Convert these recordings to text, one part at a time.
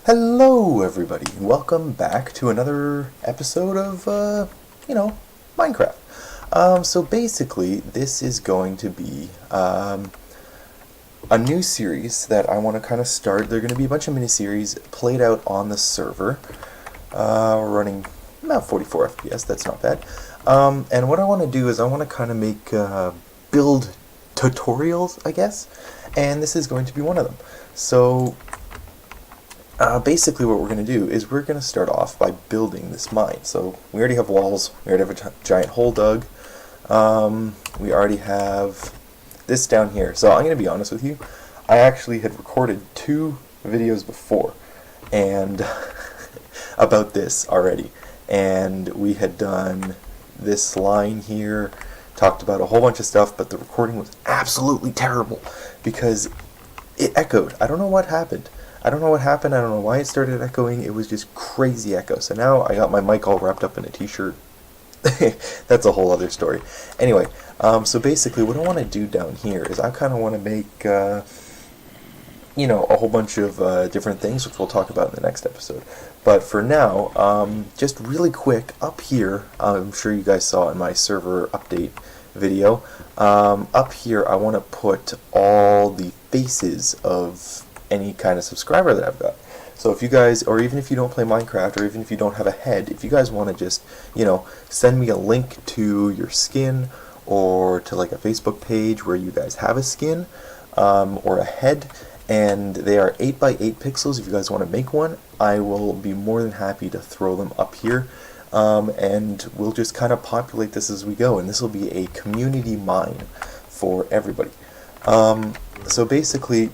Hello everybody, welcome back to another episode of, Minecraft. So basically, this is going to be a new series that I want to kind of start. They're going to be a bunch of mini-series played out on the server. We're running about 44 FPS, that's not bad. And what I want to do is I want to kind of make build tutorials, I guess, and this is going to be one of them. So basically what we're going to do is we're going to start off by building this mine. So we already have walls, we already have a giant hole dug, we already have this down here. So I'm going to be honest with you, I actually had recorded 2 videos before and about this already, and we had done this line here, talked about a whole bunch of stuff, but the recording was absolutely terrible because it echoed. I don't know what happened. I don't know why it started echoing. It was just crazy echo. So now I got my mic all wrapped up in a t-shirt. That's a whole other story. Anyway, so basically what I want to do down here is I kind of want to make, a whole bunch of different things, which we'll talk about in the next episode. But for now, just really quick, up here, I'm sure you guys saw in my server update video, up here I want to put all the faces of any kind of subscriber that I've got. So if you guys, or even if you don't play Minecraft, or even if you don't have a head, if you guys want to just, send me a link to your skin, or to like a Facebook page where you guys have a skin, or a head, and they are 8x8 pixels, if you guys want to make one, I will be more than happy to throw them up here, and we'll just kind of populate this as we go, and this will be a community mine for everybody. So basically,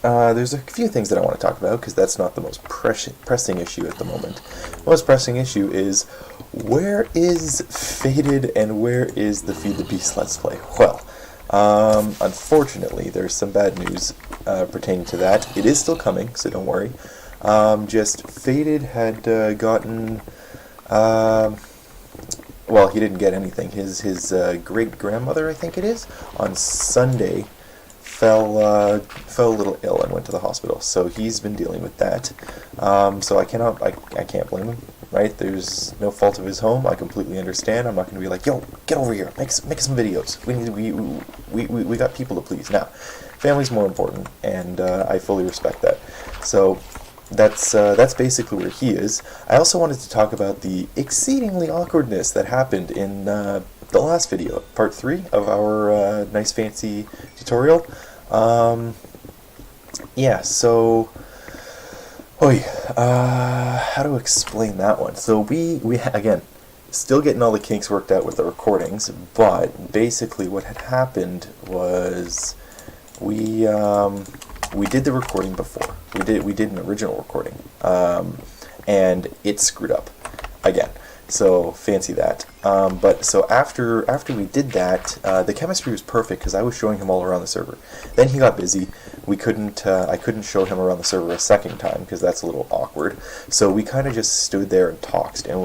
there's a few things that I want to talk about, because that's not the most pressing issue at the moment. The most pressing issue is, where is Faded and where is the Feed the Beast Let's Play? Well, unfortunately, there's some bad news pertaining to that. It is still coming, so don't worry. Just Faded had gotten, well, he didn't get anything. His great-grandmother, I think it is, on Sunday, fell a little ill and went to the hospital, so he's been dealing with that. So I can't blame him, right? There's no fault of his own. I completely understand. I'm not going to be like, yo, get over here, make some videos. We got people to please. Now, family's more important, and I fully respect that. So that's basically where he is. I also wanted to talk about the exceedingly awkwardness that happened in the last video, part 3 of our nice fancy tutorial. Yeah, so how to explain that one? So we again, still getting all the kinks worked out with the recordings, but basically what had happened was we did the recording before. We did an original recording, and it screwed up again. So fancy that. But so after we did that, the chemistry was perfect because I was showing him all around the server. Then he got busy. I couldn't show him around the server a second time because that's a little awkward. So we kind of just stood there and talked, and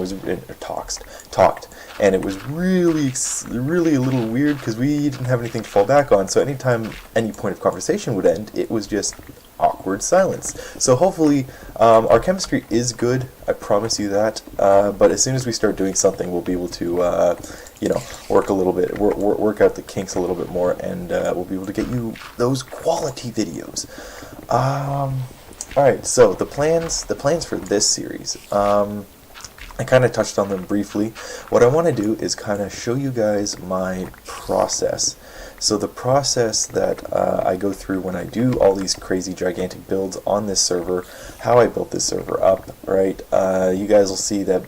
and it was really a little weird because we didn't have anything to fall back on. So anytime any point of conversation would end, it was just awkward silence. So hopefully our chemistry is good, I promise you that, but as soon as we start doing something, we'll be able to work a little bit, work out the kinks a little bit more, and we'll be able to get you those quality videos. Alright, so the plans for this series, I kind of touched on them briefly. What I want to do is kind of show you guys my process. So the process that I go through when I do all these crazy gigantic builds on this server, how I built this server up, right? You guys will see that,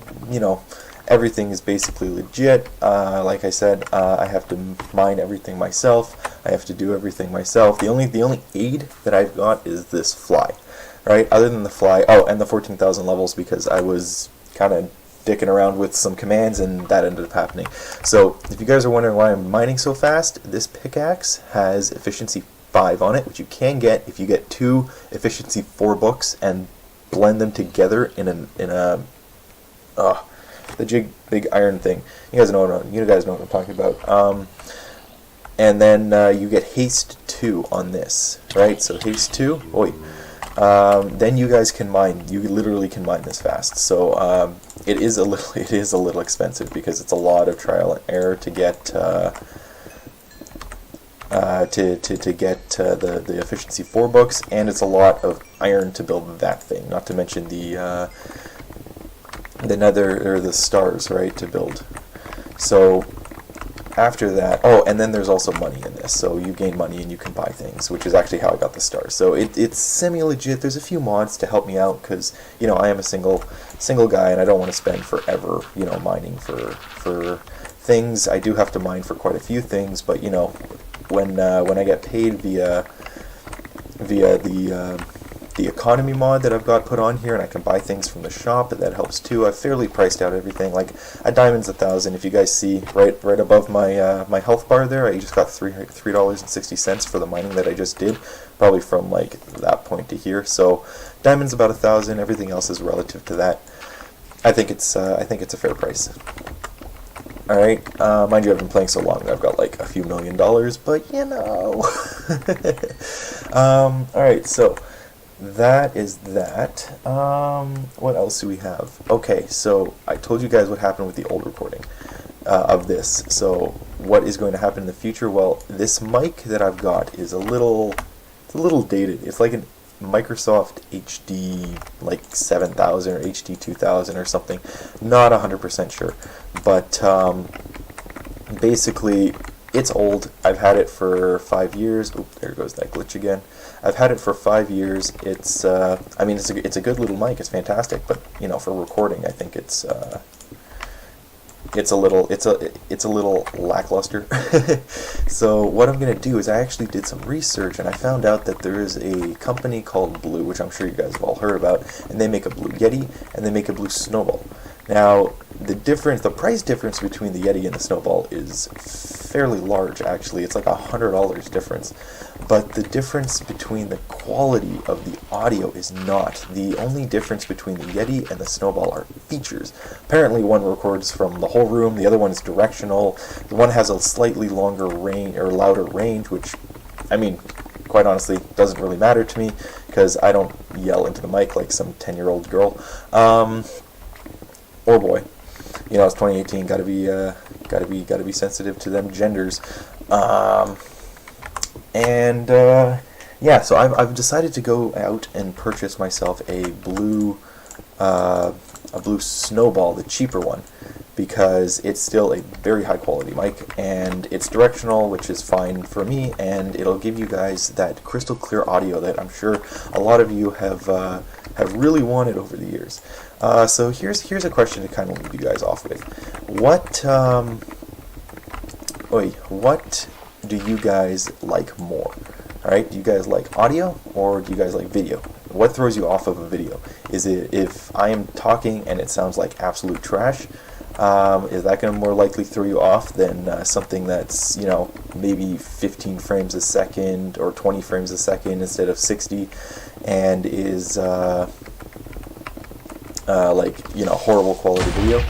everything is basically legit. Like I said, I have to mine everything myself. I have to do everything myself. The only aid that I've got is this fly, right? Other than the fly, oh, and the 14,000 levels, because I was kind of dicking around with some commands and that ended up happening. So if you guys are wondering why I'm mining so fast, this pickaxe has efficiency 5 on it, which you can get if you get 2 efficiency 4 books and blend them together in a the big iron thing. You guys know what I'm talking about. And then you get haste 2 on this, right? So haste 2, then you guys can mine. You literally can mine this fast. So it is a little expensive because it's a lot of trial and error to get the efficiency 4 books, and it's a lot of iron to build that thing. Not to mention the nether or the stars, right, to build. So after that, oh, and then there's also money in this, so you gain money and you can buy things, which is actually how I got the stars. So it's semi-legit. There's a few mods to help me out because, you know, I am a single guy and I don't want to spend forever, you know, mining for things. I do have to mine for quite a few things, but, you know, when I get paid via the economy mod that I've got put on here, and I can buy things from the shop, that helps too. I've fairly priced out everything. Like a diamond's 1,000. If you guys see right above my my health bar there, I just got $3.60 for the mining that I just did, probably from like that point to here. So diamond's about 1,000. Everything else is relative to that. I think it's a fair price. All right, mind you, I've been playing so long that I've got like a few $1,000,000, but you know. All right, so that is that. What else do we have? Okay, so I told you guys what happened with the old recording of this. So what is going to happen in the future? Well, this mic that I've got is a little dated. It's like an Microsoft HD like 7000 or HD 2000 or something. Not 100% sure, but basically it's old. I've had it for 5 years. Oh, there goes that glitch again. I've had it for 5 years. It's I mean, it's a good little mic. It's fantastic, but you know, for recording, I think it's a little lackluster. So what I'm gonna do is I actually did some research and I found out that there is a company called Blue, which I'm sure you guys have all heard about, and they make a Blue Yeti and they make a Blue Snowball. Now the price difference between the Yeti and the Snowball is fairly large. Actually, it's like $100 difference. But the difference between the quality of the audio is not. The only difference between the Yeti and the Snowball are features. Apparently one records from the whole room, the other one is directional, the one has a slightly longer range, or louder range, which, I mean, quite honestly, doesn't really matter to me, because I don't yell into the mic like some 10-year-old girl. Or boy. You know, it's 2018, gotta be sensitive to them genders. Yeah, so I've decided to go out and purchase myself a blue Snowball, the cheaper one, because it's still a very high quality mic, and it's directional, which is fine for me, and it'll give you guys that crystal clear audio that I'm sure a lot of you have really wanted over the years. So here's a question to kind of leave you guys off with. What do you guys like more? All right, do you guys like audio or do you guys like video? What throws you off of a video? Is it if I am talking and it sounds like absolute trash? Is that going to more likely throw you off than something that's, you know, maybe 15 frames a second or 20 frames a second instead of 60, and is like, you know, horrible quality video?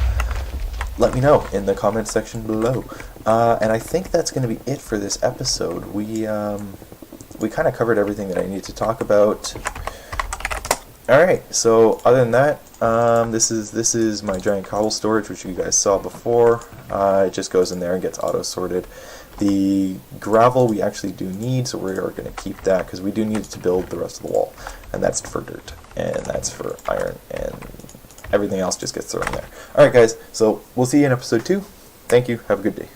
Let me know in the comment section below. And I think that's going to be it for this episode. We kind of covered everything that I need to talk about. Alright, so other than that, this is my giant cobble storage, which you guys saw before. It just goes in there and gets auto-sorted. The gravel we actually do need, so we are going to keep that, because we do need it to build the rest of the wall. And that's for dirt, and that's for iron, and everything else just gets thrown in there. Alright guys, so we'll see you in episode 2. Thank you, have a good day.